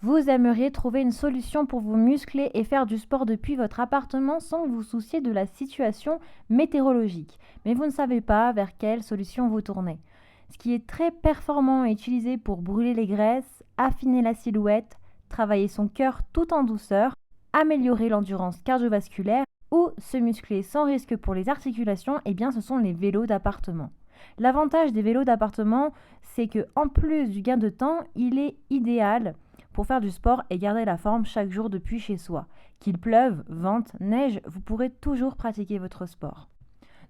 Vous aimeriez trouver une solution pour vous muscler et faire du sport depuis votre appartement sans vous soucier de la situation météorologique, mais vous ne savez pas vers quelle solution vous tourner. Ce qui est très performant est utilisé pour brûler les graisses, affiner la silhouette, travailler son cœur tout en douceur, améliorer l'endurance cardiovasculaire ou se muscler sans risque pour les articulations, eh bien ce sont les vélos d'appartement. L'avantage des vélos d'appartement, c'est que en plus du gain de temps, il est idéal pour faire du sport et garder la forme chaque jour depuis chez soi. Qu'il pleuve, vente, neige, vous pourrez toujours pratiquer votre sport.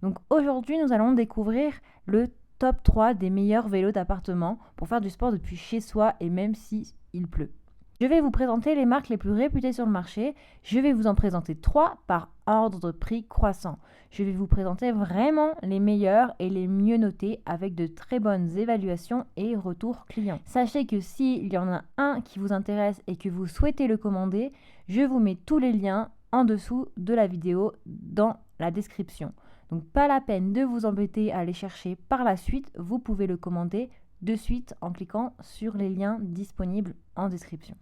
Donc aujourd'hui, nous allons découvrir le top 3 des meilleurs vélos d'appartement pour faire du sport depuis chez soi et même si il pleut. Je vais vous présenter les marques les plus réputées sur le marché. Je vais vous en présenter 3 par ordre de prix croissant. Je vais vous présenter vraiment les meilleurs et les mieux notés avec de très bonnes évaluations et retours clients. Sachez que s'il y en a un qui vous intéresse et que vous souhaitez le commander, je vous mets tous les liens en dessous de la vidéo dans la description. Donc pas la peine de vous embêter à aller chercher par la suite, vous pouvez le commander de suite en cliquant sur les liens disponibles en description.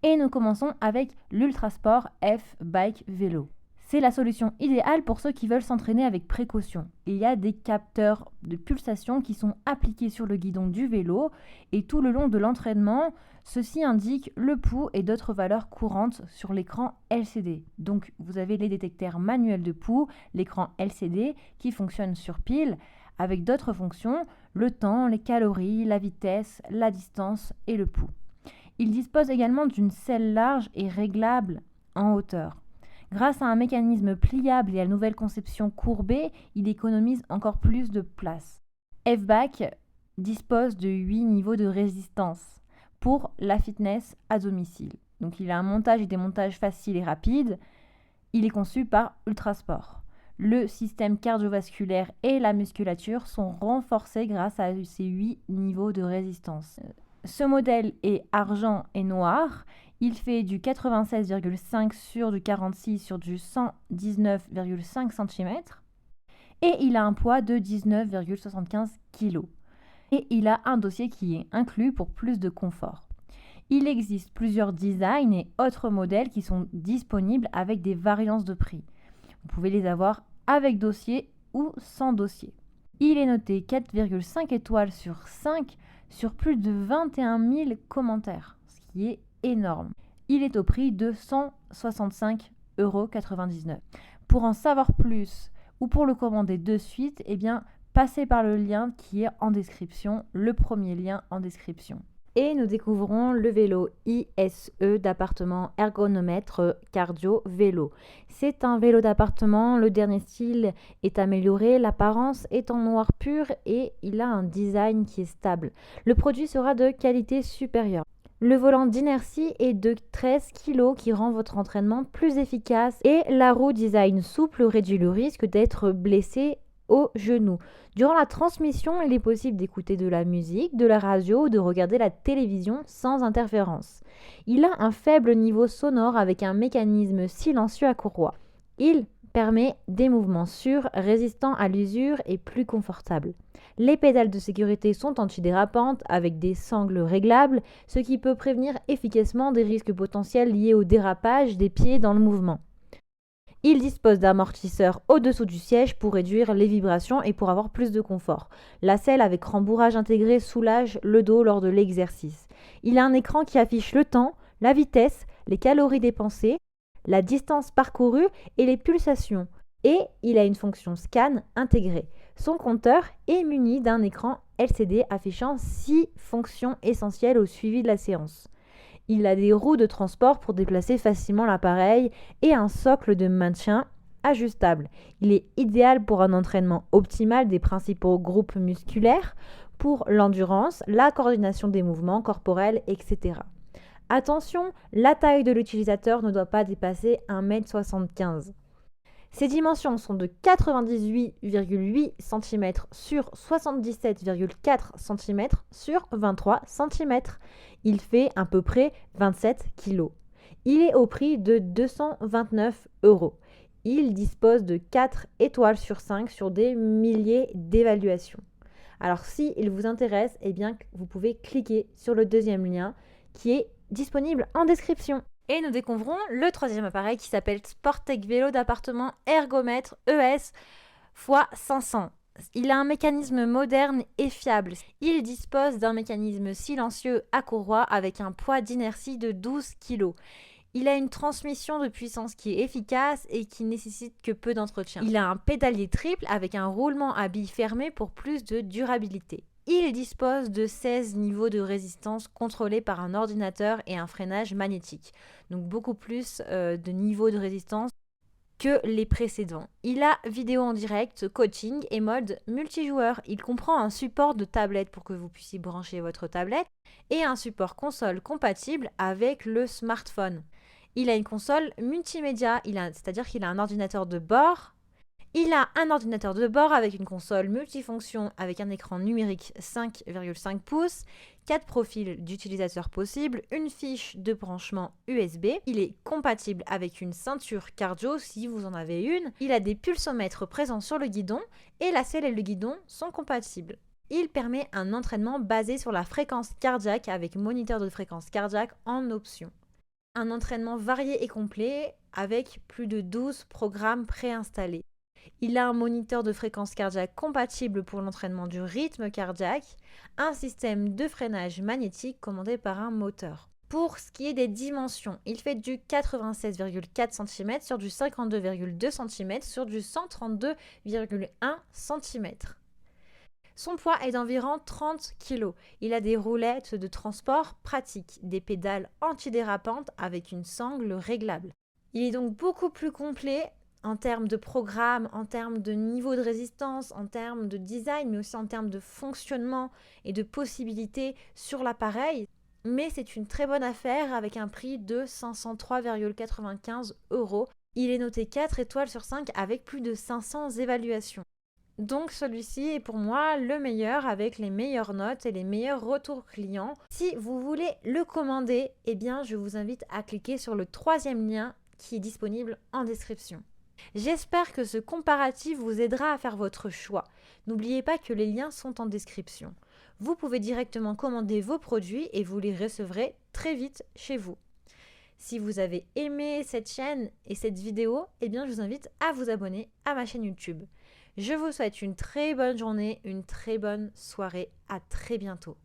Et nous commençons avec l'Ultrasport F-Bike Vélo. C'est la solution idéale pour ceux qui veulent s'entraîner avec précaution. Il y a des capteurs de pulsation qui sont appliqués sur le guidon du vélo et tout le long de l'entraînement, ceci indique le pouls et d'autres valeurs courantes sur l'écran LCD. Donc vous avez les détecteurs manuels de pouls, l'écran LCD qui fonctionne sur pile avec d'autres fonctions, le temps, les calories, la vitesse, la distance et le pouls. Il dispose également d'une selle large et réglable en hauteur. Grâce à un mécanisme pliable et à la nouvelle conception courbée, il économise encore plus de place. F-Bike dispose de 8 niveaux de résistance pour la fitness à domicile. Donc il a un montage et démontage facile et rapide. Il est conçu par Ultrasport. Le système cardiovasculaire et la musculature sont renforcés grâce à ces 8 niveaux de résistance. Ce modèle est argent et noir. Il fait du 96,5 sur du 46 sur du 119,5 cm. Et il a un poids de 19,75 kg. Et il a un dossier qui est inclus pour plus de confort. Il existe plusieurs designs et autres modèles qui sont disponibles avec des variances de prix. Vous pouvez les avoir avec dossier ou sans dossier. Il est noté 4,5 étoiles sur 5 sur plus de 21 000 commentaires, ce qui est énorme. Il est au prix de 165,99 €. Pour en savoir plus ou pour le commander de suite, eh bien, passez par le lien qui est en description, le premier lien en description. Et nous découvrons le vélo ISE d'appartement ergonomètre cardio vélo. C'est un vélo d'appartement, le dernier style est amélioré, l'apparence est en noir pur et il a un design qui est stable. Le produit sera de qualité supérieure. Le volant d'inertie est de 13 kg qui rend votre entraînement plus efficace et la roue design souple réduit le risque d'être blessé au genou. Durant la transmission, il est possible d'écouter de la musique, de la radio ou de regarder la télévision sans interférence. Il a un faible niveau sonore avec un mécanisme silencieux à courroie. Il permet des mouvements sûrs, résistants à l'usure et plus confortables. Les pédales de sécurité sont antidérapantes avec des sangles réglables, ce qui peut prévenir efficacement des risques potentiels liés au dérapage des pieds dans le mouvement. Il dispose d'amortisseurs au-dessous du siège pour réduire les vibrations et pour avoir plus de confort. La selle avec rembourrage intégré soulage le dos lors de l'exercice. Il a un écran qui affiche le temps, la vitesse, les calories dépensées, la distance parcourue et les pulsations. Et il a une fonction scan intégrée. Son compteur est muni d'un écran LCD affichant 6 fonctions essentielles au suivi de la séance. Il a des roues de transport pour déplacer facilement l'appareil et un socle de maintien ajustable. Il est idéal pour un entraînement optimal des principaux groupes musculaires, pour l'endurance, la coordination des mouvements corporels, etc. Attention, la taille de l'utilisateur ne doit pas dépasser 1,75 m. Ses dimensions sont de 98,8 cm sur 77,4 cm sur 23 cm. Il fait à peu près 27 kg. Il est au prix de 229 €. Il dispose de 4 étoiles sur 5 sur des milliers d'évaluations. Alors si il vous intéresse, eh bien, vous pouvez cliquer sur le deuxième lien qui est disponible en description. Et nous découvrons le troisième appareil qui s'appelle Sportec Vélo d'appartement Ergomètre ES x 500. Il a un mécanisme moderne et fiable. Il dispose d'un mécanisme silencieux à courroie avec un poids d'inertie de 12 kg. Il a une transmission de puissance qui est efficace et qui nécessite que peu d'entretien. Il a un pédalier triple avec un roulement à billes fermées pour plus de durabilité. Il dispose de 16 niveaux de résistance contrôlés par un ordinateur et un freinage magnétique. Donc beaucoup plus de niveaux de résistance que les précédents. Il a vidéo en direct, coaching et mode multijoueur. Il comprend un support de tablette pour que vous puissiez brancher votre tablette et un support console compatible avec le smartphone. Il a une console multimédia, c'est-à-dire qu'il a un ordinateur de bord. Il a un ordinateur de bord avec une console multifonction avec un écran numérique 5,5 pouces, 4 profils d'utilisateurs possibles, une fiche de branchement USB. Il est compatible avec une ceinture cardio si vous en avez une. Il a des pulsomètres présents sur le guidon et la selle et le guidon sont compatibles. Il permet un entraînement basé sur la fréquence cardiaque avec moniteur de fréquence cardiaque en option. Un entraînement varié et complet avec plus de 12 programmes préinstallés. Il a un moniteur de fréquence cardiaque compatible pour l'entraînement du rythme cardiaque, un système de freinage magnétique commandé par un moteur. Pour ce qui est des dimensions, il fait du 96,4 cm sur du 52,2 cm sur du 132,1 cm. Son poids est d'environ 30 kg. Il a des roulettes de transport pratiques, des pédales antidérapantes avec une sangle réglable. Il est donc beaucoup plus complet en termes de programme, en termes de niveau de résistance, en termes de design, mais aussi en termes de fonctionnement et de possibilités sur l'appareil. Mais c'est une très bonne affaire avec un prix de 503,95 €. Il est noté 4 étoiles sur 5 avec plus de 500 évaluations. Donc celui-ci est pour moi le meilleur avec les meilleures notes et les meilleurs retours clients. Si vous voulez le commander, eh bien je vous invite à cliquer sur le troisième lien qui est disponible en description. J'espère que ce comparatif vous aidera à faire votre choix. N'oubliez pas que les liens sont en description. Vous pouvez directement commander vos produits et vous les recevrez très vite chez vous. Si vous avez aimé cette chaîne et cette vidéo, eh bien je vous invite à vous abonner à ma chaîne YouTube. Je vous souhaite une très bonne journée, une très bonne soirée. À très bientôt.